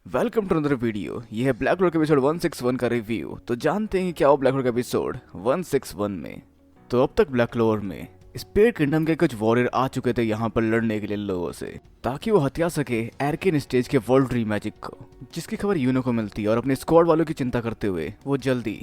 Welcome to another video. ये है black road का एपिसोड 161 का रिव्यू। तो जानते हैं क्या हो ब्लैक रोड का एपिसोड 161 में। तो अब तक ब्लैक क्लोवर में स्पिरिट किंगडम के कुछ वॉरियर आ चुके थे यहाँ पर लड़ने के लिए लोगों से, ताकि वो हथिया सके एर्केन स्टेज के वर्ल्ड ड्रीम मैजिक को, जिसकी खबर यूनो को मिलती है और अपने स्क्वाड वालों की चिंता करते हुए वो जल्दी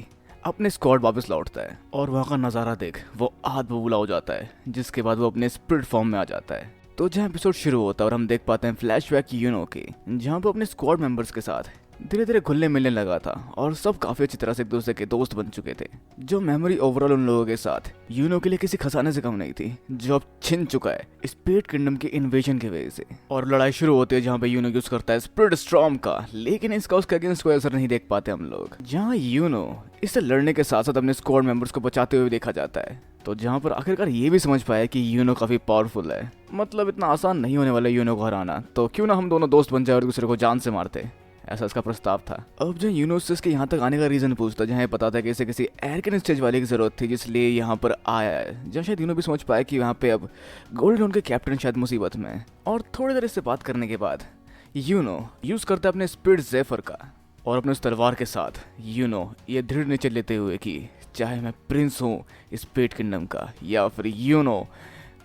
अपने स्क्वाड वापस लौटता है और वहाँ का नज़ारा देख वो आध बबूला हो जाता है, जिसके बाद वो अपने स्पिरिट फॉर्म में आ जाता है। तो जहाँ एपिसोड शुरू होता है और हम देख पाते हैं फ्लैशबैक यूनो के, जहाँ वो अपने स्क्वाड मेंबर्स के साथ धीरे धीरे घुलने मिलने लगा था और सब काफी अच्छी तरह से एक दूसरे के दोस्त बन चुके थे। जो मेमोरी ओवरऑल उन लोगों के साथ यूनो के लिए किसी खजाने से कम नहीं थी, जो अब छिन चुका है स्पिरिट किंगडम के इन्वेजन की वजह से। और लड़ाई शुरू होती है जहाँ पे यूनो यूज करता है स्पिरिट स्टॉर्म का, लेकिन इसका उसके अगेंस्ट कोई असर नहीं देख पाते हम लोग। जहाँ यूनो इससे लड़ने के साथ साथ अपने स्क्वाड मेंबर्स को बचाते हुए देखा जाता है, तो जहाँ पर आखिरकार ये भी समझ पाया कि यूनो काफी पावरफुल है, मतलब इतना आसान नहीं होने वाला यूनो को हराना, तो क्यों ना हम दोनों दोस्त बन जाए और दूसरे को जान से मारते। ऐसा इसका प्रस्ताव था। अब जो यूनो से इसके यहाँ तक आने का रीजन पूछता, जहाँ ये पता था कि इसे किसी एर्केन स्टेज वाले की जरूरत थी जिसलिए यहाँ पर आया है, जहाँ शायद यूनो भी समझ पाया कि यहाँ पे अब गोल्ड राउंड के कैप्टन शायद मुसीबत में है। और थोड़ी देर इससे बात करने के बाद यूनो यूज करता है अपने स्पिरिट ज़ेफर का, और अपने उस तलवार के साथ यूनो ये दृढ़ निश्चय लेते हुए कि चाहे मैं प्रिंस हूँ स्पिरिट किंगडम का या फिर यूनो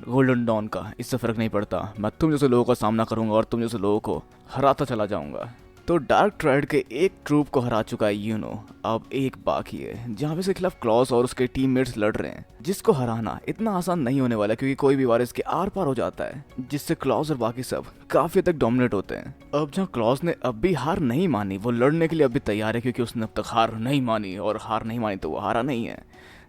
गोल्डन डॉन का, इससे फर्क नहीं पड़ता, मैं तुम जैसे लोगों का सामना करूंगा और तुम जैसे लोगों को हराता चला जाऊंगा। तो डार्क ट्राइड के एक ट्रूप को हरा चुका है यूनो, अब एक बाकी है जहाँ पे इसके खिलाफ क्लॉस और उसके टीममेट्स लड़ रहे हैं, जिसको हराना इतना आसान नहीं होने वाला क्योंकि कोई भी वार इसके आर पार हो जाता है, जिससे क्लॉस और बाकी सब काफी हद तक डोमिनेट होते हैं। अब जहाँ क्लॉस ने अब भी हार नहीं मानी, वो लड़ने के लिए अब भी तैयार है क्योंकि उसने अब तक हार नहीं मानी, और हार नहीं मानी तो वो हारा नहीं है।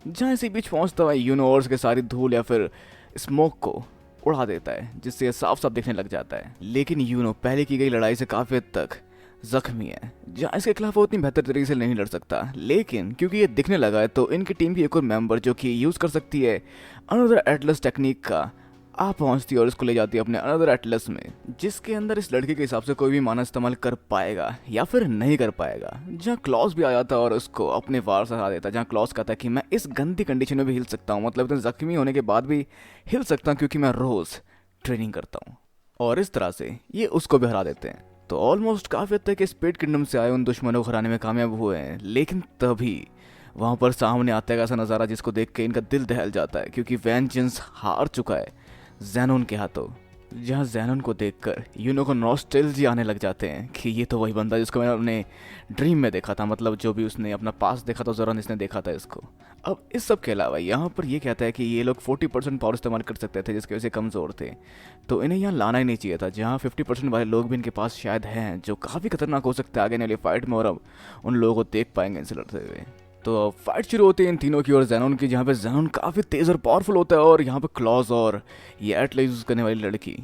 जहाँ इसी बीच पहुंचता हुआ यूनो और उसके सारी धूल या फिर स्मोक को उड़ा देता है, जिससे ये साफ साफ दिखने लग जाता है। लेकिन यूनो पहले की गई लड़ाई से काफी हद तक जख्मी है, जहाँ इसके खिलाफ वो उतनी बेहतर तरीके से नहीं लड़ सकता, लेकिन क्योंकि ये दिखने लगा है तो इनकी टीम की एक और मेंबर जो कि यूज कर सकती है अनदर एटलस टेक्निक का, आ पहुंचती है और इसको ले जाती है अपने अनदर एटलस में, जिसके अंदर इस लड़के के हिसाब से कोई भी मानव इस्तेमाल कर पाएगा या फिर नहीं कर पाएगा। जहाँ क्लॉस भी आ जाता है और उसको अपने वार से हरा देता है, जहाँ क्लॉस कहता है कि मैं इस गंदी कंडीशन में भी हिल सकता हूँ, मतलब इतने जख्मी होने के बाद भी हिल सकता हूँ क्योंकि मैं रोज ट्रेनिंग करता हूँ। और इस तरह से ये उसको भी हरा देते हैं। तो ऑलमोस्ट काफी हद तक स्पिरिट किंगडम से आए उन दुश्मनों को हराने में कामयाब हुए हैं, लेकिन तभी वहां पर सामने आता है ऐसा नज़ारा जिसको देख के इनका दिल दहल जाता है, क्योंकि वेंजेंस हार चुका है ज़ैनोन के हाथों। जहाँ ज़ैनोन को देखकर यूनो को नॉस्टैल्जिया आने लग जाते हैं कि ये तो वही बंदा जिसको मैंने अपने ड्रीम में देखा था, मतलब जो भी उसने अपना पास देखा था ज़ोरन इसने देखा था इसको। अब इस सब के अलावा यहाँ पर ये कहता है कि ये लोग 40% पावर इस्तेमाल कर सकते थे जिसकी वजह से कमज़ोर थे, तो इन्हें यहाँ लाना ही नहीं चाहिए था। जहाँ 50% वाले लोग भी इनके पास शायद हैं जो काफ़ी खतरनाक हो सकते हैं आगे वाली फाइट में, और अब उन लोगों को देख पाएंगे इनसे लड़ते हुए। तो फाइट शुरू होती है इन तीनों की और ज़ैनोन की, जहाँ पे ज़ैनोन काफ़ी तेज़ और पावरफुल होता है और यहाँ पे क्लॉज और ये एटलस यूज़ करने वाली लड़की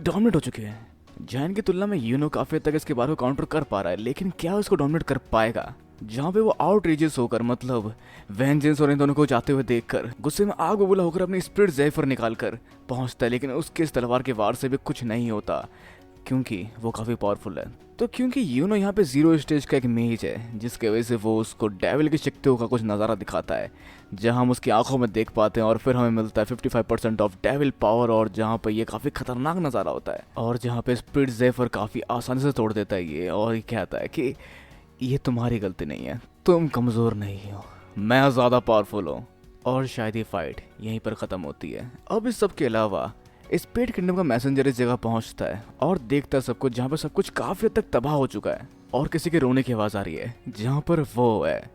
डोमिनेट हो चुकी है। जैन की तुलना में यूनो काफी हद तक इसके बारे में काउंटर कर पा रहा है, लेकिन क्या उसको डोमिनेट कर पाएगा? जहाँ पे वो आउटरीचेस होकर, मतलब वेंजेंस और इन दोनों को जाते हुए देखकर गुस्से में आग बबूला होकर अपनी स्पिरिट ज़ेफर निकाल कर पहुंचता है, लेकिन उसके इस तलवार के वार से भी कुछ नहीं होता क्योंकि वो काफ़ी पावरफुल है। तो क्योंकि यूनो यहाँ पे जीरो स्टेज का एक मेज है, जिसके वजह से वो उसको डेविल की शक्तियों का कुछ नज़ारा दिखाता है, जहाँ हम उसकी आंखों में देख पाते हैं, और फिर हमें मिलता है 55% ऑफ डेविल पावर, और जहाँ पे ये काफ़ी खतरनाक नज़ारा होता है, और जहाँ पे स्पिरिट ज़ेफर काफ़ी आसानी से तोड़ देता है ये, और ये कहता है कि ये तुम्हारी गलती नहीं है, तुम कमज़ोर नहीं हो, मैं ज़्यादा पावरफुल हूँ। और शायद ये फाइट यहीं पर ख़त्म होती है। अब इस सब के अलावा स्पिरिट किंगडम का मैसेंजर इस जगह पहुंचता है और देखता है सब कुछ, जहाँ पर सब कुछ काफी हद तक तबाह हो चुका है और किसी के रोने की आवाज आ रही है, जहाँ पर वो है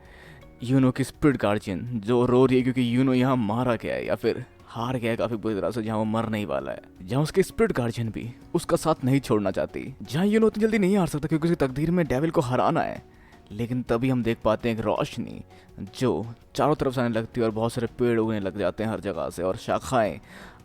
यूनो की स्पिरिट गार्जियन जो रो रही है क्योंकि यूनो यहाँ मारा गया है या फिर हार गया है काफी बुरी तरह से, जहाँ वो मर नहीं वाला है, जहाँ उसकी स्पिरिट गार्जियन भी उसका साथ नहीं छोड़ना चाहती, जहाँ यूनो उतनी जल्दी नहीं हार सकता क्योंकि उसकी तकदीर में डेविल को हराना है। लेकिन तभी हम देख पाते हैं एक रोशनी जो चारों तरफ से आने लगती है और बहुत सारे पेड़ उगने लग जाते हैं हर जगह से, और शाखाएं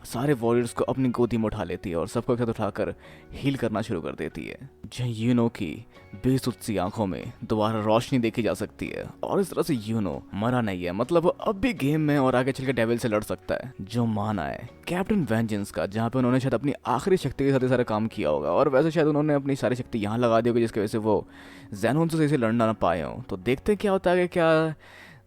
सारे वॉरियर्स को अपनी गोदी में उठा लेती है और सबको एक साथ उठाकर हील करना शुरू कर देती है। जहाँ यूनो की बेसुध सी आंखों में दोबारा रोशनी देखी जा सकती है, और इस तरह से यूनो मरा नहीं है, मतलब अब भी गेम में और आगे चलकर डेविल से लड़ सकता है, जो माना है कैप्टन वेंजेंस का, जहाँ पे उन्होंने शायद अपनी आखिरी शक्ति के साथ सारा काम किया होगा, और वैसे शायद उन्होंने अपनी सारी शक्ति यहाँ लगा दी होगी जिसकी वजह से वो ज़ैनोन से सही से लड़ना ना पाए हों। तो देखते हैं क्या होता है, क्या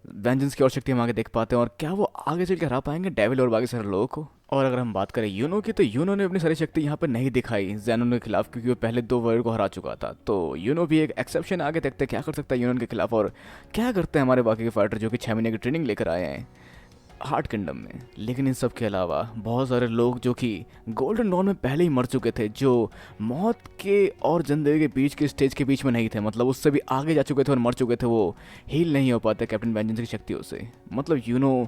वेंजेंस की और शक्ति हम आगे देख पाते हैं, और क्या वो आगे चल के हरा पाएंगे डेविल और बाकी सारे लोगों को। और अगर हम बात करें यूनो की, तो यूनो ने अपनी सारी शक्ति यहाँ पर नहीं दिखाई ज़ेनोन के खिलाफ, क्योंकि वो पहले 2 वॉरियर को हरा चुका था। तो यूनो भी एक एक्सेप्शन, आगे देखते हैं क्या कर सकता है यूनो के खिलाफ और क्या करते हैं हमारे बाकी के फाइटर जो कि 6 महीने की ट्रेनिंग लेकर आए हैं हार्ट किंगडम में। लेकिन इन सब के अलावा बहुत सारे लोग जो कि गोल्डन डॉन में पहले ही मर चुके थे, जो मौत के और जिंदगी के बीच के स्टेज के बीच में नहीं थे, मतलब उससे भी आगे जा चुके थे और मर चुके थे, वो हील नहीं हो पाते कैप्टन वेंजेंस की शक्तियों से। मतलब यूनो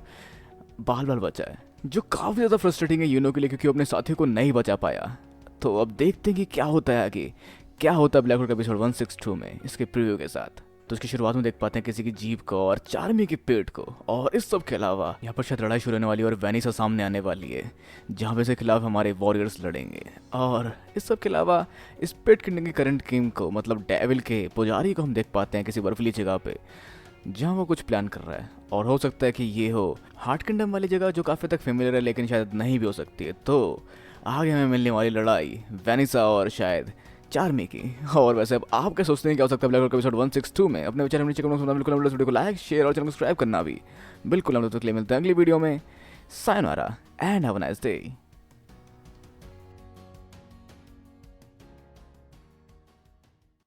बाल बाल बचा है, जो काफ़ी ज़्यादा फ्रस्ट्रेटिंग है यूनो के लिए, क्योंकि वो अपने साथियों को नहीं बचा पाया। तो अब देखते हैं कि क्या होता है आगे, क्या होता है ब्लैक रोड का एपिसोड 162 में इसके प्रीव्यू के साथ। तो इसकी शुरुआत में देख पाते हैं किसी की जीभ को और चार्मी के पेट को, और इस सब के अलावा यहाँ पर शायद लड़ाई शुरू होने वाली है और वेनिसा सामने आने वाली है, जहाँ पे इसके खिलाफ हमारे वॉरियर्स लड़ेंगे। और इस सब के अलावा इस पेट किंगडम की करंट किंग को, मतलब डेविल के पुजारी को हम देख पाते हैं किसी बर्फीली जगह पे, जहाँ वो कुछ प्लान कर रहा है। और हो सकता है कि ये हो हार्ट किंगडम वाली जगह, जो काफ़ी तक फेमिलियर है लेकिन शायद नहीं भी हो सकती है। तो आगे हमें मिलने वाली लड़ाई वेनिसा और शायद चार्मी की। और वैसे अब आप क्या सोचते हैं क्या हो सकता है ब्लैक रोड का एपिसोड 162 में? अपने विचार नीचे कमेंट में बिल्कुल वीडियो को लाइक, शेयर और चैनल को सब्सक्राइब करना भी बिल्कुल। हम लोग तो मिलते हैं अगली वीडियो में। Sayonara and have a nice day.